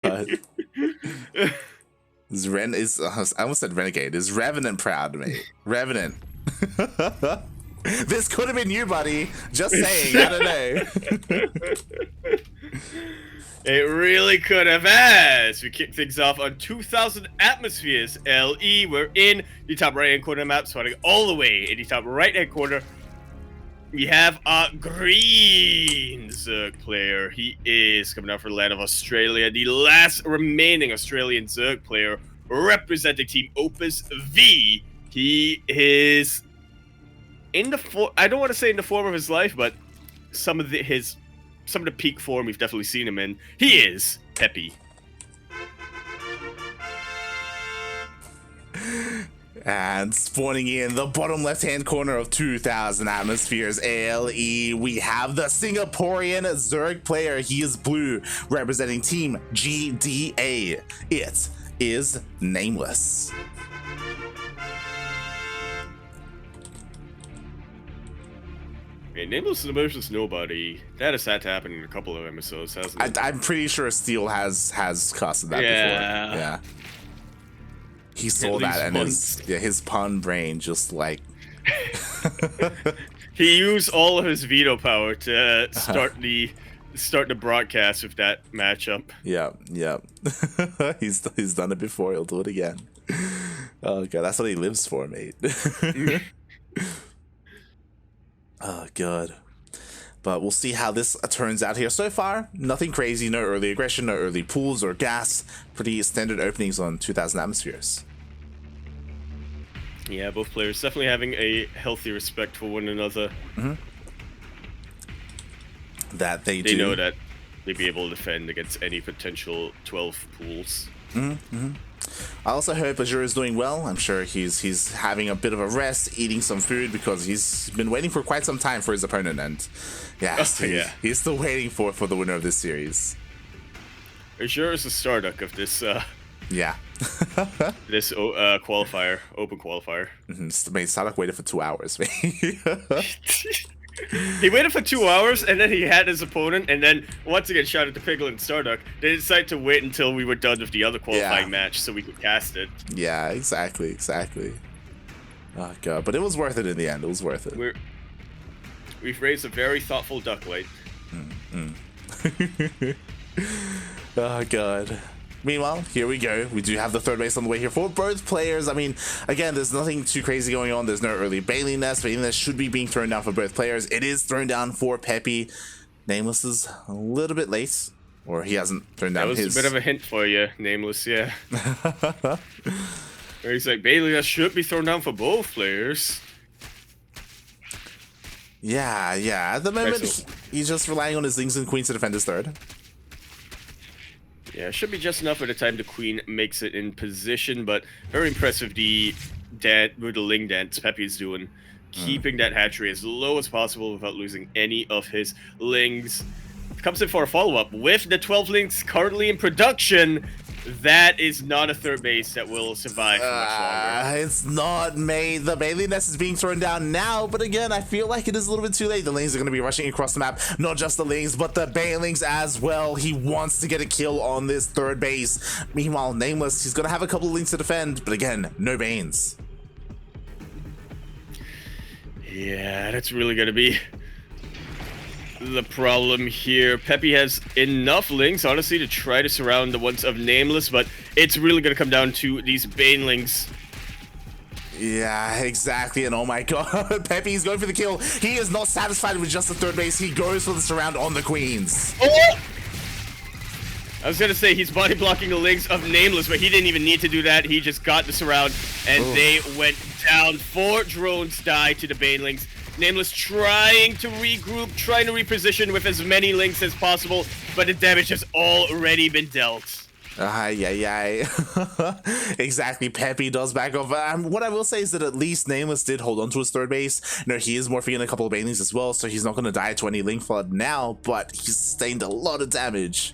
god. Ren is, I almost said Renegade. Is Revenant proud, mate? Revenant. This could have been you, buddy. Just saying. I don't know. It really could have. As we kick things off on 2,000 atmospheres LE. We're in the top right hand corner of the map, starting all the way in the top right hand corner. We have a green Zerg player. He is coming out for the land of Australia, the last remaining Australian Zerg player representing Team Opus V. He is in the I don't want to say in the form of his life, but some of the peak form we've definitely seen him in. He is Peppy. And spawning in the bottom left-hand corner of 2,000 atmospheres LE, we have the Singaporean Zerg player. He is blue, representing Team GDA. It is Nameless. Nameless is a emotionless nobody. That has had to happen in a couple of MSOs, hasn't it? I'm pretty sure Steel has casted that before. Yeah. He saw that and his pun brain just like... He used all of his veto power to start the broadcast with that matchup. Yep. He's done it before. He'll do it again. Oh god, that's what he lives for, mate. Oh god. But we'll see how this turns out here. So far, nothing crazy, no early aggression, no early pools or gas. Pretty standard openings on 2,000 atmospheres. Yeah, both players definitely having a healthy respect for one another. That they do. They know that they'd be able to defend against any potential 12 pools. I also hope Azure is doing well. I'm sure he's having a bit of a rest, eating some food, because he's been waiting for quite some time for his opponent, and he's still waiting for the winner of this series. Azure is the Starduck of this this qualifier, open qualifier. Mate, Starduck waited for 2 hours, mate. He waited for 2 hours, and then he had his opponent, and then once again, shout out to Piglet and Starduck, they decided to wait until we were done with the other qualifying match so we could cast it. Yeah, exactly. Oh god, but it was worth it in the end. It was worth it. We've raised a very thoughtful duckling. Oh god. Meanwhile, here we go. We do have the third base on the way here for both players. I mean, again, there's nothing too crazy going on. There's no early Bailey Nest. Bailey Nest should be being thrown down for both players. It is thrown down for Peppy. Nameless is a little bit late. Or he hasn't thrown down his... That was a bit of a hint for you, Nameless, yeah. Where he's like, Bailey Nest should be thrown down for both players. Yeah. At the moment, he's just relying on his Lings and Queens to defend his third. Yeah, should be just enough by the time the Queen makes it in position, but very impressive with the Ling dance Peppy is doing. Keeping that hatchery as low as possible without losing any of his Lings. Comes in for a follow-up with the 12 Lings currently in production. That is not a third base that will survive for much longer. It's not made. The Bailey Nest is being thrown down now, but again, I feel like it is a little bit too late. The Lings are going to be rushing across the map. Not just the Lings, but the Bailings as well. He wants to get a kill on this third base. Meanwhile, Nameless, he's going to have a couple of Lings to defend, but again, no Banes. Yeah, that's really going to be the problem here. Peppy has enough Lings, honestly, to try to surround the ones of Nameless, but it's really going to come down to these Banelings. Yeah, exactly, and oh my god, Peppy's going for the kill. He is not satisfied with just the third base. He goes for the surround on the Queens. Oh! I was going to say he's body blocking the Lings of Nameless, but he didn't even need to do that. He just got the surround, and they went down. 4 drones die to the Banelings. Nameless trying to regroup, trying to reposition with as many Lings as possible, but the damage has already been dealt. Exactly, Peppy does back off. What I will say is that at least Nameless did hold on to his third base. You know, he is morphing in a couple of Banelings as well, so he's not going to die to any Ling Flood now, but he's sustained a lot of damage.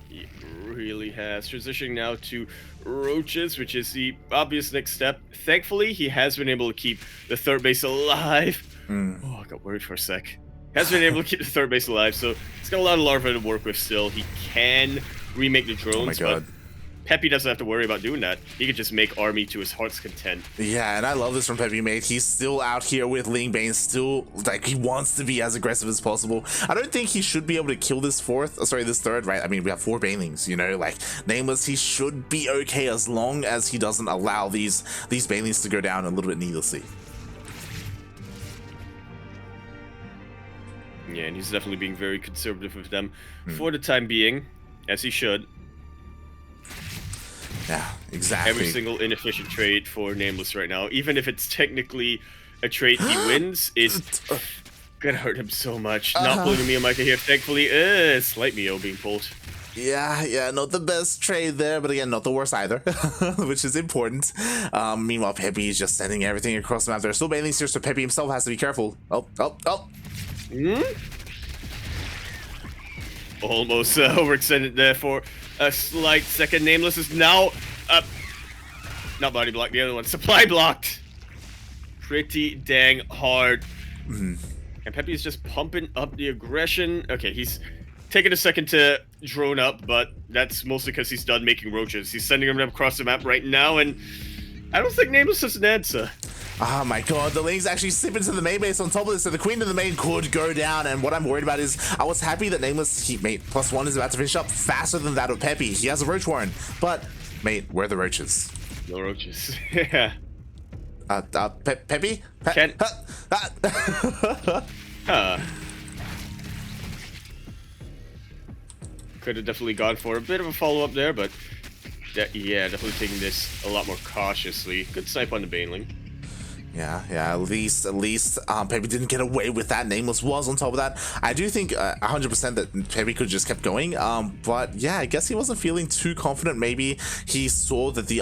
He really has. Transitioning now to Roaches, which is the obvious next step. Thankfully, he has been able to keep the third base alive. Oh, I got worried for a sec. Has been able to keep the third base alive, so he's got a lot of larvae to work with still. He can remake the drones, Oh my god. but Peppy doesn't have to worry about doing that. He could just make army to his heart's content. Yeah, and I love this from Peppy, mate. He's still out here with Ling Bane, still, like, he wants to be as aggressive as possible. I don't think he should be able to kill this this third, right? I mean, we have 4 Banelings, you know, like, Nameless, he should be okay as long as he doesn't allow these Banelings to go down a little bit needlessly. Yeah, and he's definitely being very conservative with them for the time being, as he should. Yeah, exactly. Every single inefficient trade for Nameless right now, even if it's technically a trade he wins, is gonna hurt him so much. Not pulling a Mio Micah here, thankfully. Slight Mio being pulled. Yeah, not the best trade there, but again, not the worst either, which is important. Meanwhile, Peppy is just sending everything across the map. There's still Banelings here, so Peppy himself has to be careful. Oh. Almost overextended there for a slight second. Nameless is now not body blocked, the other one supply blocked pretty dang hard. And Peppy is just pumping up the aggression. Okay, he's taking a second to drone up, but that's mostly because he's done making roaches. He's sending them across the map right now, and I don't think Nameless has an answer. Oh my god, the Lings actually slip into the main base on top of this, so the Queen of the Main could go down, and what I'm worried about is, I was happy that Nameless, mate, +1 is about to finish up faster than that of Peppy. He has a Roach Warren, but, mate, where are the roaches? No roaches. Yeah. Peppy? Could have definitely gone for a bit of a follow-up there, but yeah, definitely taking this a lot more cautiously. Good snipe on the Baneling. Yeah, at least Peppy didn't get away with that. Nameless was on top of that. I do think 100% that Peppy could just kept going, but yeah, I guess he wasn't feeling too confident. Maybe he saw that he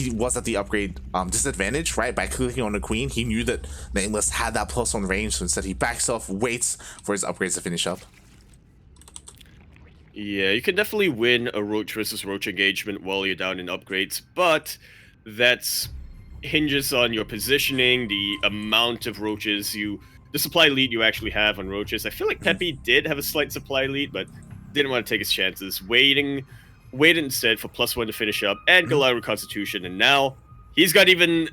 was at the upgrade disadvantage, right? By clicking on the Queen, he knew that Nameless had that +1 range, so instead he backs off, waits for his upgrades to finish up. Yeah, you can definitely win a Roach versus Roach engagement while you're down in upgrades, but that's hinges on your positioning, the amount of roaches the supply lead you actually have on roaches. I feel like Peppy did have a slight supply lead, but didn't want to take his chances. Waited instead for +1 to finish up and go out with Constitution, and now he's got an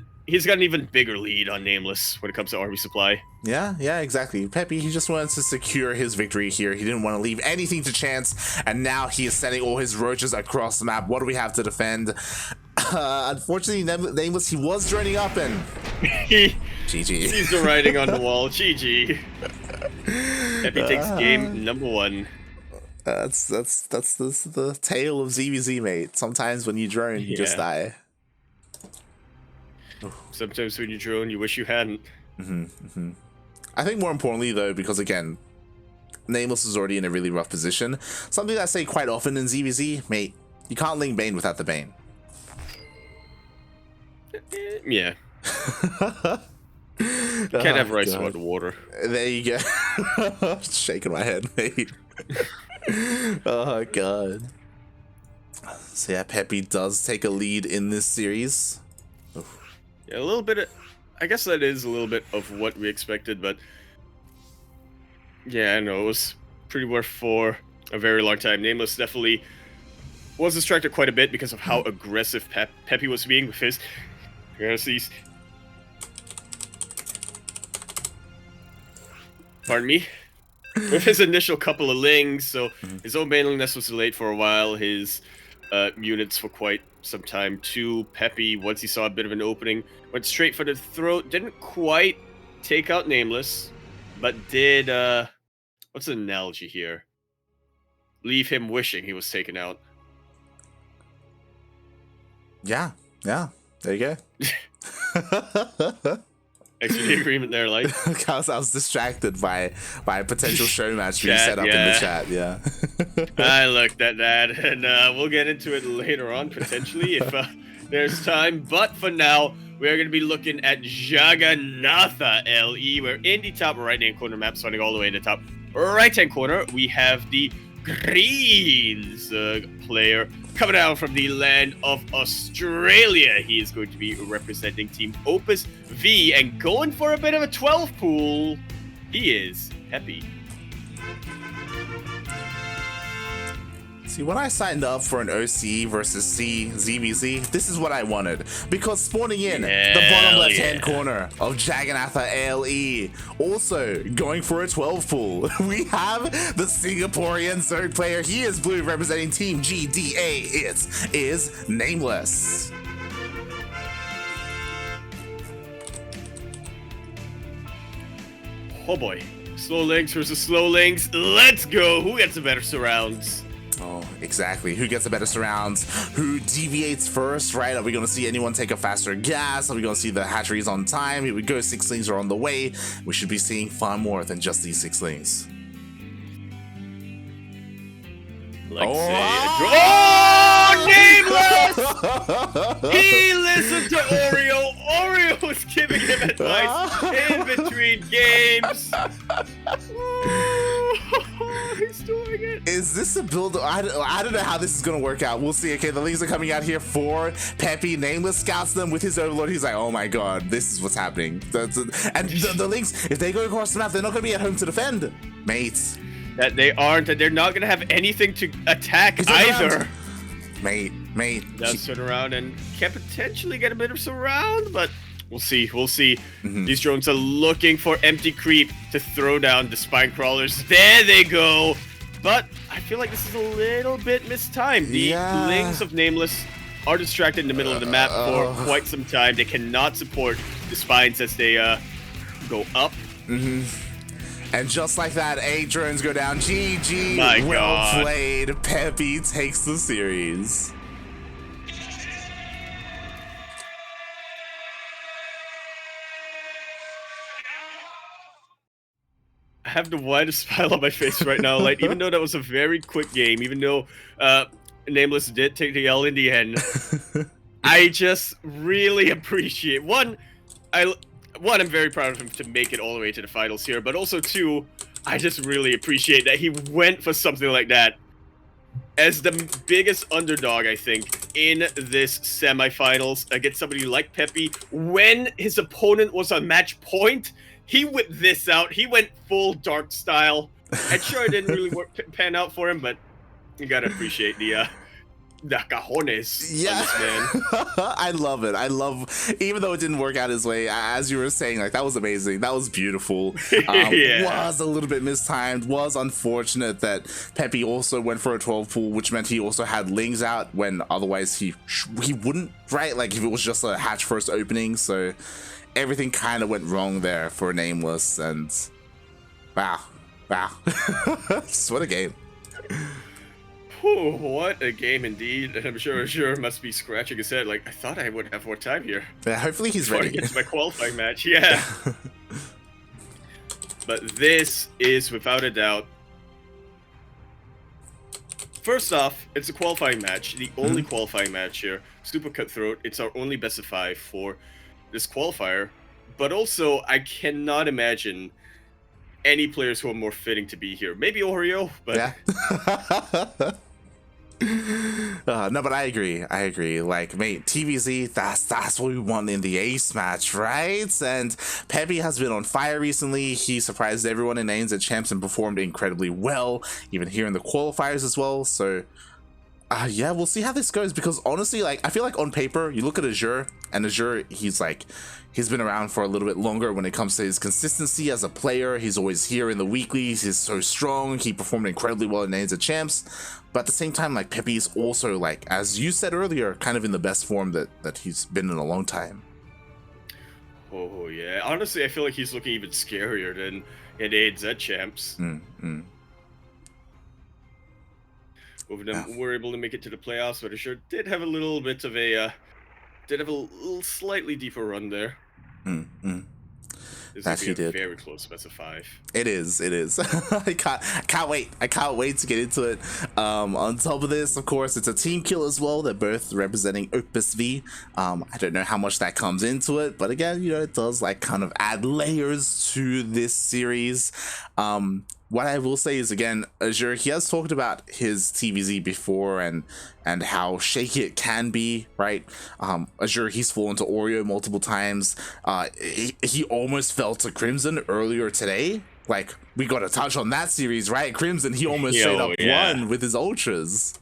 even bigger lead on Nameless when it comes to army supply. Yeah, exactly. Peppy, he just wanted to secure his victory here. He didn't want to leave anything to chance, and now he is sending all his roaches across the map. What do we have to defend? Unfortunately, Nameless, he was droning up, and GG. Sees the writing on the wall. GG. Peppy takes game number 1. That's the tale of ZvZ, mate. Sometimes when you drone, you just die. Sometimes when you drone, you wish you hadn't. I think more importantly, though, because again, Nameless is already in a really rough position. Something that I say quite often in ZvZ, mate, you can't link Bane without the Bane. Yeah. Can't have rice without the water. There you go. Shaking my head, mate. Oh god. So yeah, Peppy does take a lead in this series. Yeah, a little bit of, I guess that is a little bit of what we expected, but yeah, I know it was pretty rough for a very long time. Nameless definitely was distracted quite a bit because of how aggressive Peppy was being with his heresies. Pardon me. With his initial couple of lings, so his own Baneling nest was delayed for a while, his units for quite some time too. Peppy, once he saw a bit of an opening, went straight for the throat, didn't quite take out Nameless, but did, what's an analogy here? Leave him wishing he was taken out. Yeah, there you go. Actually, agreement there, like. I was distracted by a potential show match being set up in the chat. Yeah. I looked at that, and we'll get into it later on potentially if there's time. But for now, we're going to be looking at Jagannatha LE. We're in the top right-hand corner map, starting all the way in the top right-hand corner. We have the Greens player coming out from the land of Australia. He is going to be representing Team Opus V and going for a bit of a 12 pool. He is Peppy. See, when I signed up for an OCE versus ZvZ, this is what I wanted. Because spawning in the bottom left-hand corner of Jagannatha ALE, also going for a 12 pool, we have the Singaporean Zerg player. He is blue, representing Team GDA. It is Nameless. Oh boy. Slow links versus slow links. Let's go. Who gets the better surrounds? Oh, exactly. Who gets the better surrounds? Who deviates first, right? Are we going to see anyone take a faster gas? Are we going to see the hatcheries on time? Here we go. Sixlings are on the way. We should be seeing far more than just these sixlings. Nameless! He listened to Oreo. Oreo was giving him advice in between games. He's doing it. Is this a build? I don't know how this is going to work out. We'll see. Okay, the Lings are coming out here for Peppy. Nameless scouts them with his overlord. He's like, oh my god, this is what's happening. And the Lings, if they go across the map, they're not going to be at home to defend. Mates. That they aren't, and they're not going to have anything to attack either. Mate. Does turn around and can potentially get a bit of surround, but we'll see. These drones are looking for empty creep to throw down the spine crawlers. There they go. But I feel like this is a little bit mistimed. The Lings of Nameless are distracted in the middle of the map for quite some time. They cannot support the spines as they go up. And just like that, 8 drones go down. GG. Well played. Peppy takes the series. I have the widest smile on my face right now. Like, even though that was a very quick game, even though Nameless did take the L in the end, I just really appreciate I'm very proud of him to make it all the way to the finals here, but also two, I just really appreciate that he went for something like that as the biggest underdog, I think, in this semifinals against somebody like Peppy. When his opponent was on match point, he whipped this out. He went full dark style. And sure, it didn't really pan out for him, but you gotta appreciate the cajones on this man. I love it. Even though it didn't work out his way, as you were saying, like, that was amazing. That was beautiful. Was a little bit mistimed. Was unfortunate that Peppy also went for a 12 pool, which meant he also had Lings out when otherwise he wouldn't, right? Like, if it was just a hatch first opening. So everything kind of went wrong there for Nameless, and wow. What a game. Whew, what a game indeed, and I'm sure must be scratching his head like, I thought I would have more time here. Yeah, hopefully he's ready. Before he gets to my qualifying match, yeah. But this is, without a doubt, first off, it's a qualifying match, the only qualifying match here. Super cutthroat, it's our only best of 5 for this qualifier, but also, I cannot imagine any players who are more fitting to be here. Maybe Oreo, but... Yeah. No, but I agree. Like, mate, TVZ, that's what we want in the ace match, right? And Peppy has been on fire recently. He surprised everyone in ANZ Champs and performed incredibly well, even here in the qualifiers as well. So, yeah, we'll see how this goes, because honestly, like, I feel like on paper, you look at Azure, and Azure, he's been around for a little bit longer when it comes to his consistency as a player. He's always here in the weeklies. He's so strong. He performed incredibly well in ANZ Champs. But at the same time, like, Peppy's also, like, as you said earlier, kind of in the best form that he's been in a long time. Oh, yeah. Honestly, I feel like he's looking even scarier than in ANZ Champs. Both of them were able to make it to the playoffs, but it sure did have a little bit of a, little slightly deeper run there. This is a very close best of 5. It is. I can't wait to get into it. On top of this, of course, it's a team kill as well. They're both representing Opus V. I don't know how much that comes into it, but again, you know, it does like kind of add layers to this series. What I will say is, again, Azure, he has talked about his TVZ before and how shaky it can be, right? Azure, he's fallen to Oreo multiple times. He almost fell to Crimson earlier today, like, we got to touch on that series, right? Crimson, he almost straight up won with his ultras.